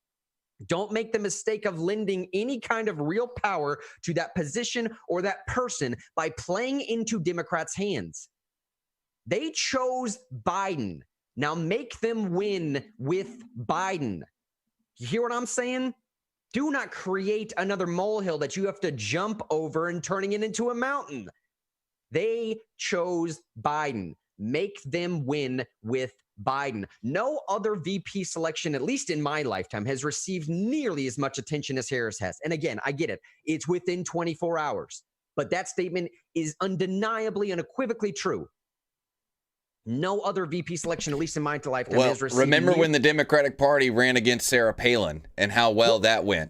Don't make the mistake of lending any kind of real power to that position or that person by playing into Democrats' hands. They chose Biden. Now make them win with Biden. You hear what I'm saying? Do not create another molehill that you have to jump over and turning it into a mountain. They chose Biden. Make them win with Biden. No other VP selection, at least in my lifetime, has received nearly as much attention as Harris has. And again, I get it. It's within 24 hours. But that statement is undeniably, unequivocally true. No other VP selection, at least in my lifetime, has received. Remember when the Democratic Party ran against Sarah Palin and how well that went?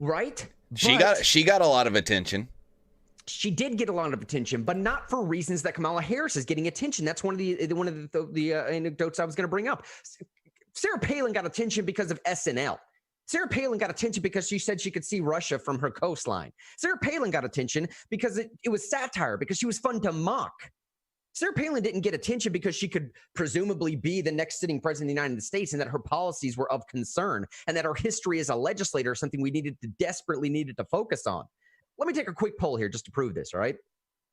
Right? She got a lot of attention. She did get a lot of attention, but not for reasons that Kamala Harris is getting attention. That's one of the anecdotes I was going to bring up. Sarah Palin got attention because of SNL. Sarah Palin got attention because she said she could see Russia from her coastline. Sarah Palin got attention because it was satire, because she was fun to mock. Sarah Palin didn't get attention because she could presumably be the next sitting president of the United States and that her policies were of concern and that her history as a legislator is something we desperately needed to focus on. Let me take a quick poll here just to prove this, all right?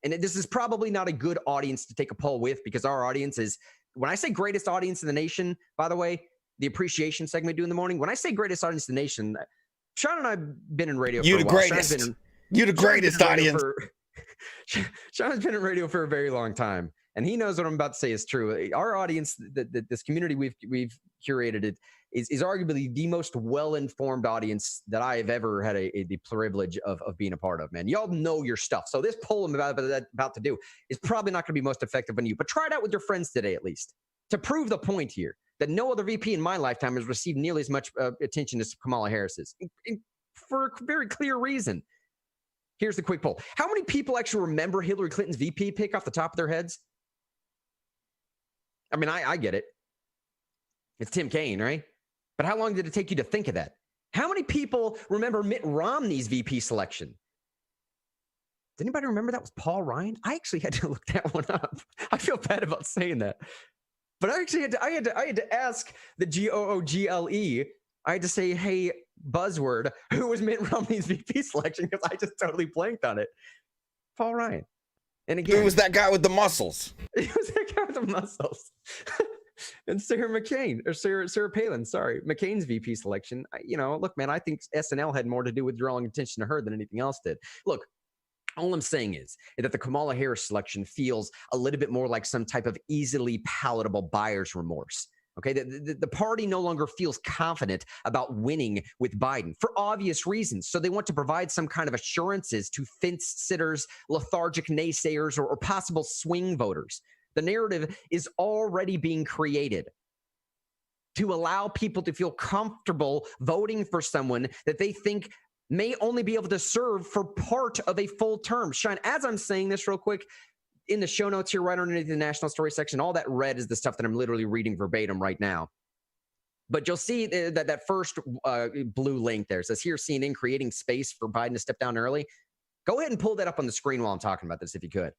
And this is probably not a good audience to take a poll with because our audience is, when I say greatest audience in the nation, by the way, the appreciation segment we do in the morning, when I say greatest audience in the nation, Sean and I have been in radio you for a the while. Greatest. You the greatest audience. Sean's been in radio for a very long time, and he knows what I'm about to say is true. Our audience, this community we've curated, it is arguably the most well-informed audience that I have ever had the privilege of being a part of, man. Y'all know your stuff. So this poll I'm about to do is probably not going to be most effective on you, but try it out with your friends today at least to prove the point here that no other VP in my lifetime has received nearly as much attention as Kamala Harris's, for a very clear reason. Here's the quick poll. How many people actually remember Hillary Clinton's VP pick off the top of their heads? I mean, I get it. It's Tim Kaine, right? But how long did it take you to think of that? How many people remember Mitt Romney's VP selection? Does anybody remember that was Paul Ryan? I actually had to look that one up. I feel bad about saying that. But I actually had to ask the GOOGLE. I had to say, hey, buzzword, who was Mitt Romney's VP selection? Because I just totally blanked on it. Paul Ryan. And again, who was that guy with the muscles? It was that guy with the muscles. And Sarah Palin, sorry, McCain's VP selection. Look, man, I think SNL had more to do with drawing attention to her than anything else did. Look, all I'm saying is that the Kamala Harris selection feels a little bit more like some type of easily palatable buyer's remorse. Okay, the party no longer feels confident about winning with Biden for obvious reasons. So they want to provide some kind of assurances to fence sitters, lethargic naysayers, or possible swing voters. The narrative is already being created to allow people to feel comfortable voting for someone that they think may only be able to serve for part of a full term. Sean, as I'm saying this real quick, in the show notes here, right underneath the national story section, all that red is the stuff that I'm literally reading verbatim right now. But you'll see that first blue link there. It says here, CNN creating space for Biden to step down early. Go ahead and pull that up on the screen while I'm talking about this, if you could.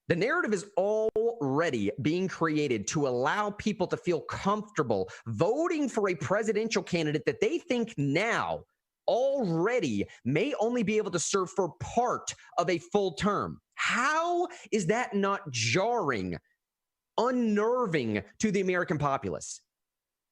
The narrative is already being created to allow people to feel comfortable voting for a presidential candidate that they think now already may only be able to serve for part of a full term. How is that not jarring, unnerving to the American populace?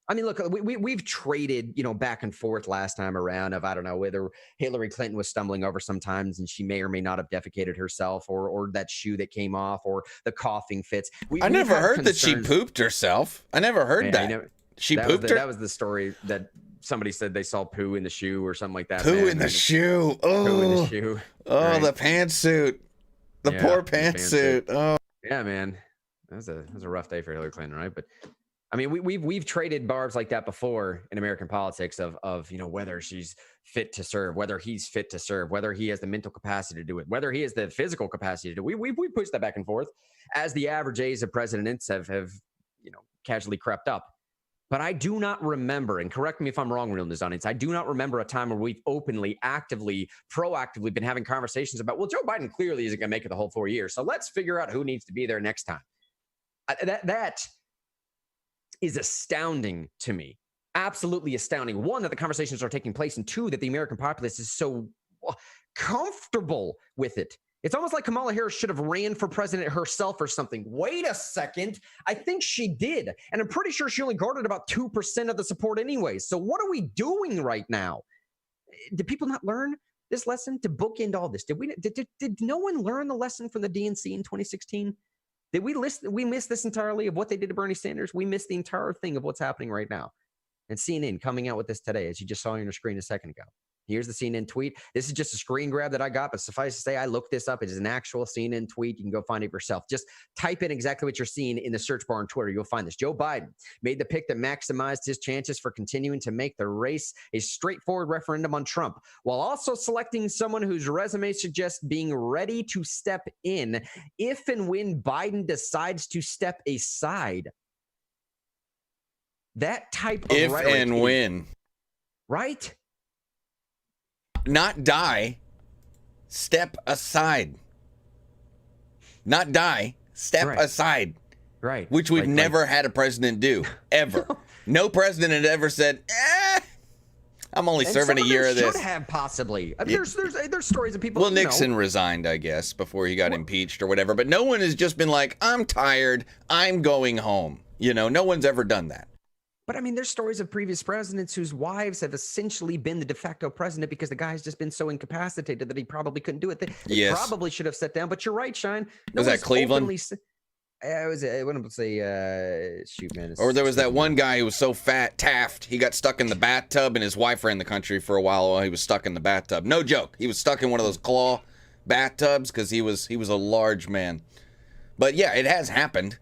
I mean, look, we've traded, back and forth last time around of, I don't know, whether Hillary Clinton was stumbling over sometimes and she may or may not have defecated herself, or that shoe that came off, or the coughing fits. I never heard that she pooped herself. I never heard that. She pooped her? That was the story that somebody said they saw poo in the shoe or something like that. Poo in the shoe. Oh, poo in the shoe. Oh, right. The pantsuit. The poor pantsuit. Oh, yeah, man. That was a rough day for Hillary Clinton, right? But I mean, we've traded barbs like that before in American politics of whether she's fit to serve, whether he's fit to serve, whether he has the mental capacity to do it, whether he has the physical capacity to do it. We pushed that back and forth as the average age of presidents have casually crept up. But I do not remember, and correct me if I'm wrong, Real News audience, I do not remember a time where we've openly, actively, proactively been having conversations about, well, Joe Biden clearly isn't going to make it the whole 4 years, so let's figure out who needs to be there next time. That is astounding to me. Absolutely astounding. One, that the conversations are taking place, and two, that the American populace is so comfortable with it. It's almost like Kamala Harris should have ran for president herself or something. Wait a second. I think she did. And I'm pretty sure she only garnered about 2% of the support anyway. So what are we doing right now? Did people not learn this lesson? To bookend all this, did no one learn the lesson from the DNC in 2016? Did we miss this entirely of what they did to Bernie Sanders? We missed the entire thing of what's happening right now. And CNN coming out with this today, as you just saw on your screen a second ago. Here's the CNN tweet. This is just a screen grab that I got, but suffice to say, I looked this up. It is an actual CNN tweet. You can go find it yourself. Just type in exactly what you're seeing in the search bar on Twitter. You'll find this. Joe Biden made the pick that maximized his chances for continuing to make the race a straightforward referendum on Trump, while also selecting someone whose resume suggests being ready to step in if and when Biden decides to step aside. That type of if and when. Right? Not die, step aside. Not die, step aside. Right. Which we've never had a president do, ever. No president had ever said, I'm only serving a year of this. Should have possibly. I mean, there's stories of people. Well, Nixon resigned, I guess, before he got impeached or whatever. But no one has just been like, I'm tired, I'm going home. No one's ever done that. But I mean, there's stories of previous presidents whose wives have essentially been the de facto president because the guy's just been so incapacitated that he probably couldn't do it. They probably should have sat down. But you're right, Shine. Was that Cleveland? I wouldn't say, shoot, man. Or there was that one guy who was so fat, Taft, he got stuck in the bathtub, and his wife ran the country for a while he was stuck in the bathtub. No joke. He was stuck in one of those claw bathtubs because he was a large man. But yeah, it has happened.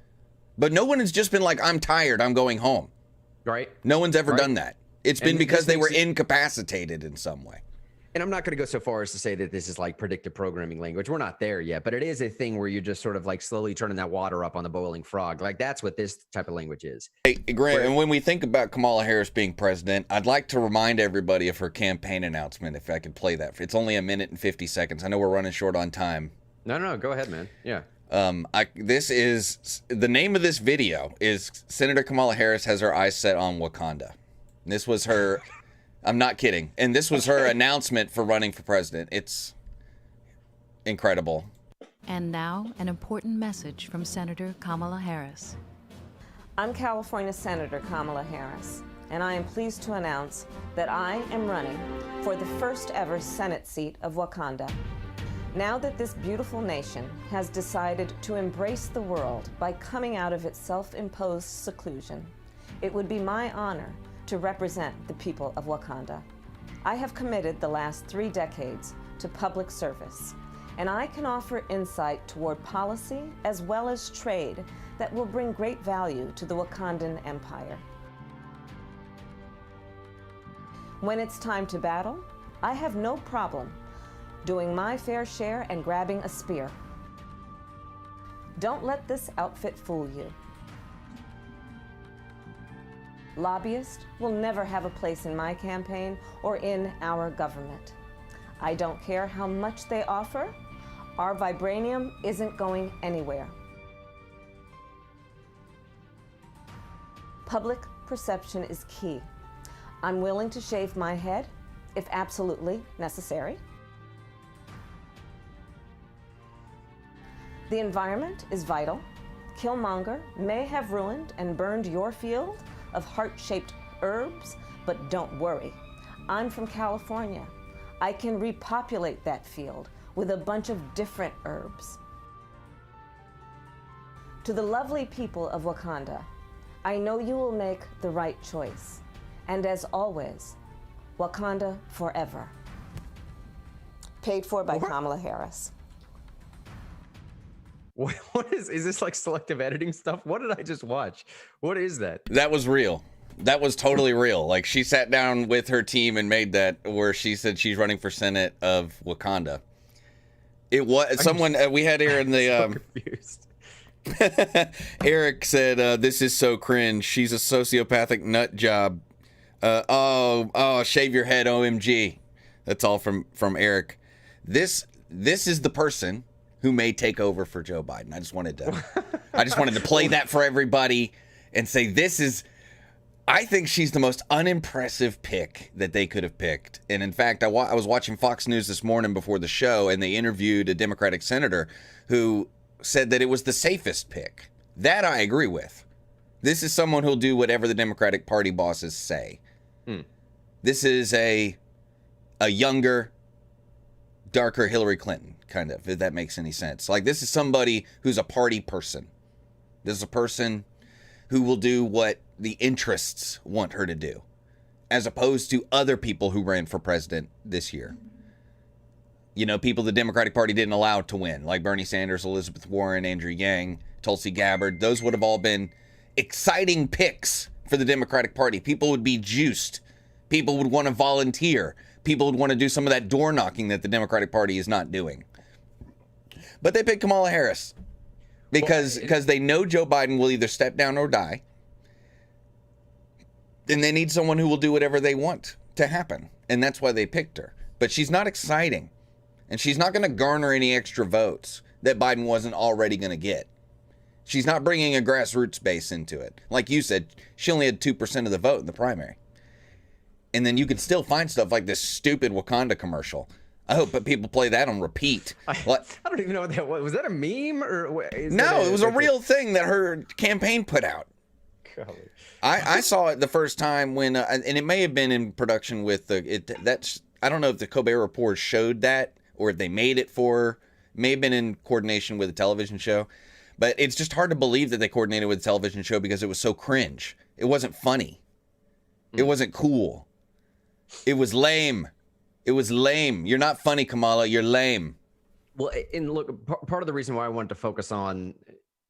But no one has just been like, I'm tired, I'm going home. Right. No one's ever done that. It's been because they were incapacitated in some way. And I'm not going to go so far as to say that this is like predictive programming language. We're not there yet, but it is a thing where you're just sort of like slowly turning that water up on the boiling frog. Like that's what this type of language is. Hey, Grant, and when we think about Kamala Harris being president, I'd like to remind everybody of her campaign announcement, if I could play that. It's only 1 minute and 50 seconds. I know we're running short on time. No, go ahead, man. Yeah. This is the name of this video is Senator Kamala Harris has her eyes set on Wakanda. And this was her, I'm not kidding. And this was her announcement for running for president. It's incredible. And now an important message from Senator Kamala Harris. I'm California Senator Kamala Harris, and I am pleased to announce that I am running for the first ever Senate seat of Wakanda. Now that this beautiful nation has decided to embrace the world by coming out of its self-imposed seclusion, it would be my honor to represent the people of Wakanda. I have committed the last 3 decades to public service, and I can offer insight toward policy as well as trade that will bring great value to the Wakandan Empire. When it's time to battle, I have no problem doing my fair share and grabbing a spear. Don't let this outfit fool you. Lobbyists will never have a place in my campaign or in our government. I don't care how much they offer. Our vibranium isn't going anywhere. Public perception is key. I'm willing to shave my head if absolutely necessary. The environment is vital. Killmonger may have ruined and burned your field of heart-shaped herbs, but don't worry. I'm from California. I can repopulate that field with a bunch of different herbs. To the lovely people of Wakanda, I know you will make the right choice. And as always, Wakanda forever. Paid for by Kamala Harris. What is this like selective editing stuff? What did I just watch? What is that? That was real. That was totally real. Like, she sat down with her team and made that where she said she's running for Senate of Wakanda. It was someone we had here in the so confused. Eric said, this is so cringe. She's a sociopathic nut job. Shave your head, OMG. That's all from Eric. This is the person who may take over for Joe Biden. I just wanted to play that for everybody and say I think she's the most unimpressive pick that they could have picked. And in fact, I was watching Fox News this morning before the show, and they interviewed a Democratic senator who said that it was the safest pick. That I agree with. This is someone who'll do whatever the Democratic Party bosses say. This is a younger, darker Hillary Clinton, kind of, if that makes any sense. Like, this is somebody who's a party person. This is a person who will do what the interests want her to do, as opposed to other people who ran for president this year. You know, people the Democratic Party didn't allow to win, like Bernie Sanders, Elizabeth Warren, Andrew Yang, Tulsi Gabbard. Those would have all been exciting picks for the Democratic Party. People would be juiced. People would want to volunteer. People would want to do some of that door knocking that the Democratic Party is not doing. But they picked Kamala Harris because they know Joe Biden will either step down or die. And they need someone who will do whatever they want to happen. And that's why they picked her. But she's not exciting. And she's not going to garner any extra votes that Biden wasn't already going to get. She's not bringing a grassroots base into it. Like you said, she only had 2% of the vote in the primary. And then you can still find stuff like this stupid Wakanda commercial. I hope that people play that on repeat. I don't even know what that was. Was that a meme or? No, it was a real thing that her campaign put out. Golly. I saw it the first time when, and it may have been in production with I don't know if the Colbert Report showed that or if they made it may have been in coordination with a television show. But it's just hard to believe that they coordinated with a television show because it was so cringe. It wasn't funny. It wasn't cool. It was lame. It was lame. You're not funny, Kamala. You're lame. Well, and look, part of the reason why I wanted to focus on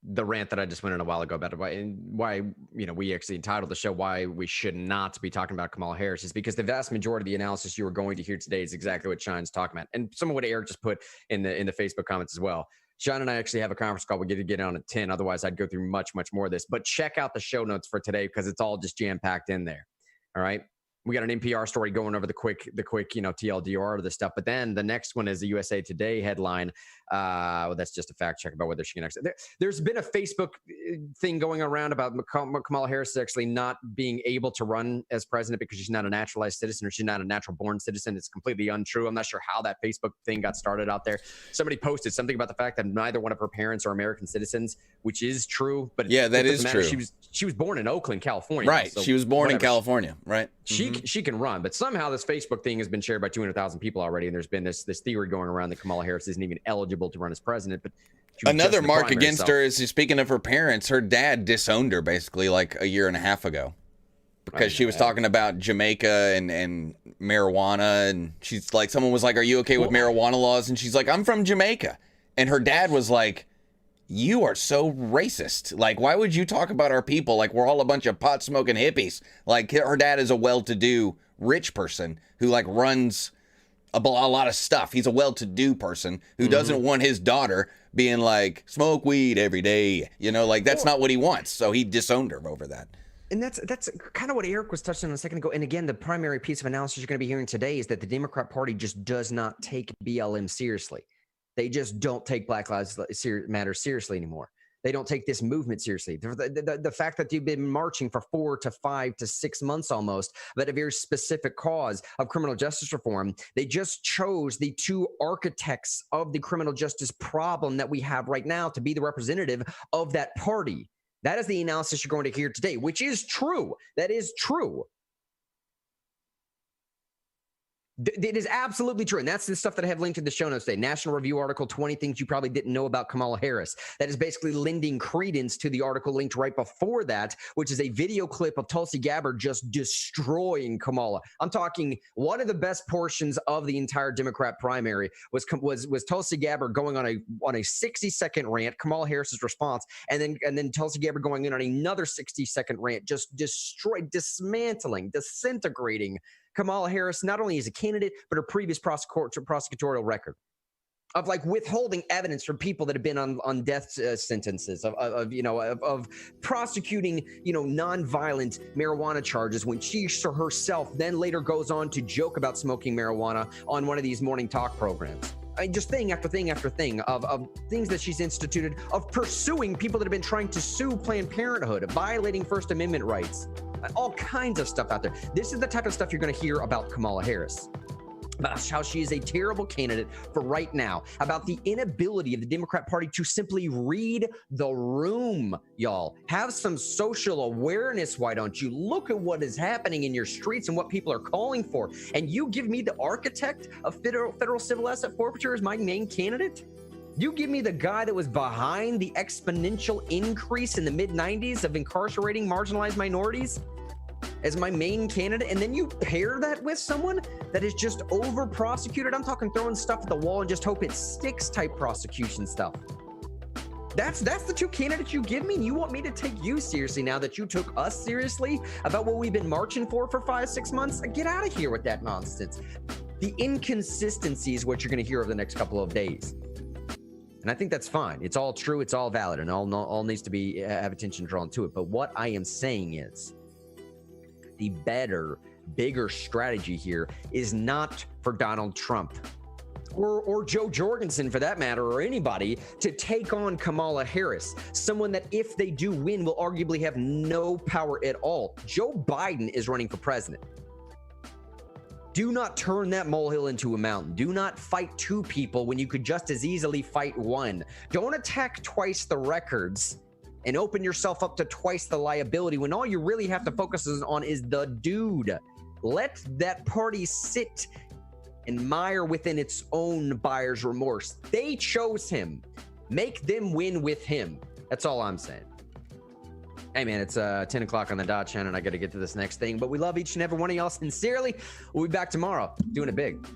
the rant that I just went in a while ago about why we actually entitled the show "Why We Should Not Be Talking About Kamala Harris" is because the vast majority of the analysis you are going to hear today is exactly what Sean's talking about, and some of what Eric just put in the Facebook comments as well. Sean and I actually have a conference call. We get to get on at 10. Otherwise, I'd go through much more of this. But check out the show notes for today because it's all just jam packed in there. All right. We got an NPR story going over the quick, TLDR of this stuff. But then the next one is the USA Today headline. That's just a fact check about whether she can actually. There's been a Facebook thing going around about Kamala Harris actually not being able to run as president because she's not a naturalized citizen or she's not a natural born citizen. It's completely untrue. I'm not sure how that Facebook thing got started out there. Somebody posted something about the fact that neither one of her parents are American citizens, which is true. But yeah, that is true. She was born in Oakland, California. Right. So she was born in California. Right. She can run, but somehow this Facebook thing has been shared by 200,000 people already, and there's been this theory going around that Kamala Harris isn't even eligible to run as president. But another mark against her is, speaking of her parents, her dad disowned her basically like a year and a half ago because she was talking about Jamaica and marijuana, and she's like, someone was like, "Are you okay with marijuana laws?" And she's like, "I'm from Jamaica," and her dad was like, "You are so racist. Like, why would you talk about our people like we're all a bunch of pot smoking hippies?" Like, her dad is a well-to-do rich person who like runs a lot of stuff. He's a well-to-do person who doesn't want his daughter being like, smoke weed every day. Like that's not what he wants. So he disowned her over that. And that's kind of what Eric was touching on a second ago. And again, the primary piece of analysis you're going to be hearing today is that the Democrat Party just does not take BLM seriously. They just don't take Black Lives Matter seriously anymore. They don't take this movement seriously. The fact that you've been marching for 4 to 5 to 6 months almost about a very specific cause of criminal justice reform, they just chose the two architects of the criminal justice problem that we have right now to be the representative of that party. That is the analysis you're going to hear today, which is true. That is true. It is absolutely true. And that's the stuff that I have linked in the show notes today. National Review article, 20 things you probably didn't know about Kamala Harris. That is basically lending credence to the article linked right before that, which is a video clip of Tulsi Gabbard just destroying Kamala. I'm talking one of the best portions of the entire Democrat primary was Tulsi Gabbard going on a 60-second rant, Kamala Harris's response, and then Tulsi Gabbard going in on another 60-second rant, just dismantling, disintegrating Kamala Harris, not only as a candidate, but her previous prosecutorial record of like withholding evidence from people that have been on death sentences, of prosecuting, nonviolent marijuana charges when she herself then later goes on to joke about smoking marijuana on one of these morning talk programs. I mean, just thing after thing after thing of things that she's instituted, of pursuing people that have been trying to sue Planned Parenthood, of violating First Amendment rights. All kinds of stuff out there. This is the type of stuff you're going to hear about Kamala Harris, about how she is a terrible candidate for right now, about the inability of the Democrat Party to simply read the room, y'all. Have some social awareness, why don't you? Look at what is happening in your streets and what people are calling for. And you give me the architect of federal civil asset forfeiture as my main candidate? You give me the guy that was behind the exponential increase in the mid-90s of incarcerating marginalized minorities as my main candidate, and then you pair that with someone that is just over-prosecuted. I'm talking throwing stuff at the wall and just hope it sticks type prosecution stuff. That's the two candidates you give me, and you want me to take you seriously now that you took us seriously about what we've been marching for 5-6 months? Get out of here with that nonsense. The inconsistency is what you're going to hear over the next couple of days. And I think that's fine. It's all true. It's all valid, and all needs to be have attention drawn to it. But what I am saying is the better, bigger strategy here is not for Donald Trump or Joe Jorgensen, for that matter, or anybody to take on Kamala Harris, someone that if they do win will arguably have no power at all. Joe Biden is running for president. Do not turn that molehill into a mountain. Do not fight two people when you could just as easily fight one. Don't attack twice the records and open yourself up to twice the liability when all you really have to focus on is the dude. Let that party sit and mire within its own buyer's remorse. They chose him. Make them win with him. That's all I'm saying. Hey, man, it's 10 o'clock on the dot, Shannon. I got to get to this next thing, but we love each and every one of y'all sincerely. We'll be back tomorrow doing it big.